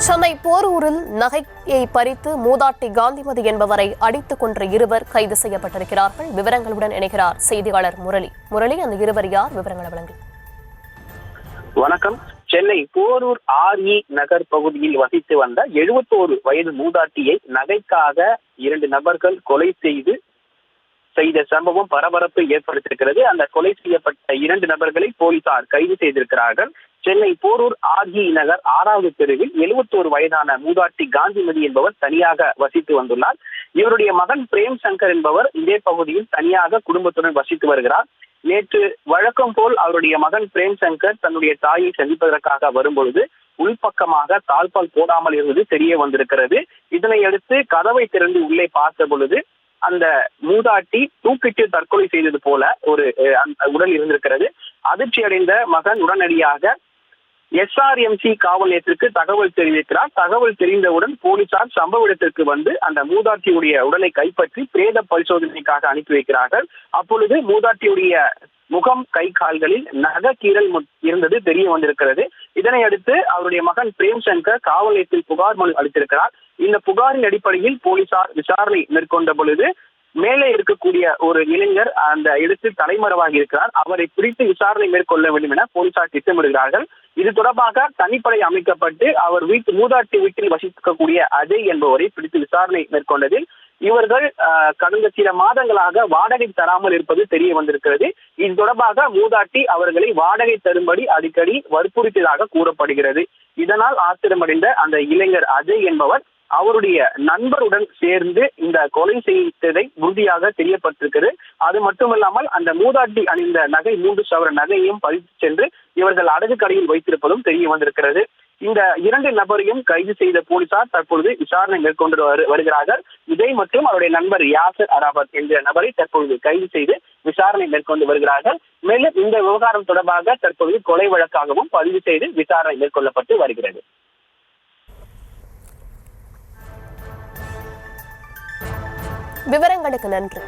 சென்னை போரூரில் நகையை பறித்து மூதாட்டி காந்திமதி என்பவரை அடித்துக் கொன்ற இருவர் கைது செய்யப்பட்டிருக்கிறார்கள். விவரங்களுடன் இணைகிறார் செய்தியாளர் முரளி. அந்த இருவர் யார்? விவரங்களை வழங்கு. வணக்கம். சென்னை போரூர் RE நகர் பகுதியில் வசித்து வந்த 71 வயது மூதாட்டியை நகைக்காக 2 நபர்கள் கொலை செய்த சம்பவம் பரபரப்பை ஏற்படுத்தியிருக்கிறது. அந்த கொலை செய்யப்பட்ட 2 நபர்களை போலீசார் கைது செய்திருக்கிறார்கள். சென்னை போரூர் RE நகர் 6வது தெருவில் 71 வயதான மூதாட்டி காந்திமதி என்பவர் தனியாக வசித்து வந்துள்ளார். இவருடைய மகன் பிரேம் சங்கர் என்பவர் இதே பகுதியில் தனியாக குடும்பத்துடன் வசித்து வருகிறார். நேற்று வழக்கம் போல் அவருடைய மகன் பிரேம் சங்கர் தன்னுடைய தாயை சந்திப்பதற்காக வரும்பொழுது உள்பக்கமாக தாழ்பால் போடாமல் இருந்தது தெரிய வந்திருக்கிறது. இதனை அடுத்து கதவை திறந்து உள்ளே பார்த்த பொழுது அந்த மூதாட்டி தூக்கிட்டு தற்கொலை செய்தது போல ஒரு உடல் இருந்திருக்கிறது. அதிர்ச்சி அடைந்த மகன் உடனடியாக SRMC காவல் நிலையத்திற்கு தகவல் தெரிவிக்கிறார். தகவல் தெரிந்தவுடன் போலீசார் சம்பவ இடத்திற்கு வந்து அந்த மூதாட்டியுடைய உடலை கைப்பற்றி பிரேத பரிசோதனைக்காக அனுப்பி வைக்கிறார்கள். அப்பொழுது மூதாட்டியுடைய முகம், கை, கால்களில் நகக்கீரல் இருந்தது தெரிய வந்திருக்கிறது. இதனை அடுத்து அவருடைய மகன் பிரேம் சங்கர் காவல் நிலையத்தில் புகார் மனு அளித்திருக்கிறார். இந்த புகாரின் அடிப்படையில் போலீசார் விசாரணை மேற்கொண்ட பொழுது மேலே இருக்கக்கூடிய ஒரு இளைஞர் அந்த இடத்தில் தலைமறைவாகி இருக்கிறார். அவரை பிடித்து விசாரணை மேற்கொள்ள வேண்டும் என போலீசார் திட்டமிடுகிறார்கள். இது தொடர்பாக தனிப்படை அமைக்கப்பட்டு அவர் மூதாட்டி வீட்டில் வசிக்கக்கூடிய அஜய் என்பவரை பிடித்து விசாரணை மேற்கொண்டதில் இவர்கள் கடந்த சில மாதங்களாக வாடகை தராமல் இருப்பது தெரிய வந்திருக்கிறது. இது தொடர்பாக மூதாட்டி அவர்களை வாடகை தரும்படி அடிக்கடி வற்புறுத்தியதாக கூறப்படுகிறது. இதனால் ஆத்திரமடைந்த அந்த இளைஞர் அஜய் என்பவர் அவருடைய நண்பருடன் சேர்ந்து இந்த கொலை செய்ததை உறுதியாக தெரியப்பட்டிருக்கிறது. அது மட்டுமல்லாமல் அந்த மூதாட்டி அணிந்த நகை 3 சவர நகையையும் பறித்து சென்று இவர்கள் அடகு கடையில் வைத்திருப்பதும் தெரிய வந்திருக்கிறது. இந்த 2 நபரையும் கைது செய்த போலீசார் தற்பொழுது விசாரணை மேற்கொண்டு வருகிறார்கள். இதை மற்றும் அவருடைய நண்பர் யாசர் அரபாத் என்ற நபரை தற்பொழுது கைது செய்து விசாரணை மேற்கொண்டு வருகிறார்கள். மேலும் இந்த விவகாரம் தொடர்பாக தற்பொழுது கொலை வழக்காகவும் பதிவு செய்து விசாரணை மேற்கொள்ளப்பட்டு வருகிறது. விவரங்களுக்கு நன்றி.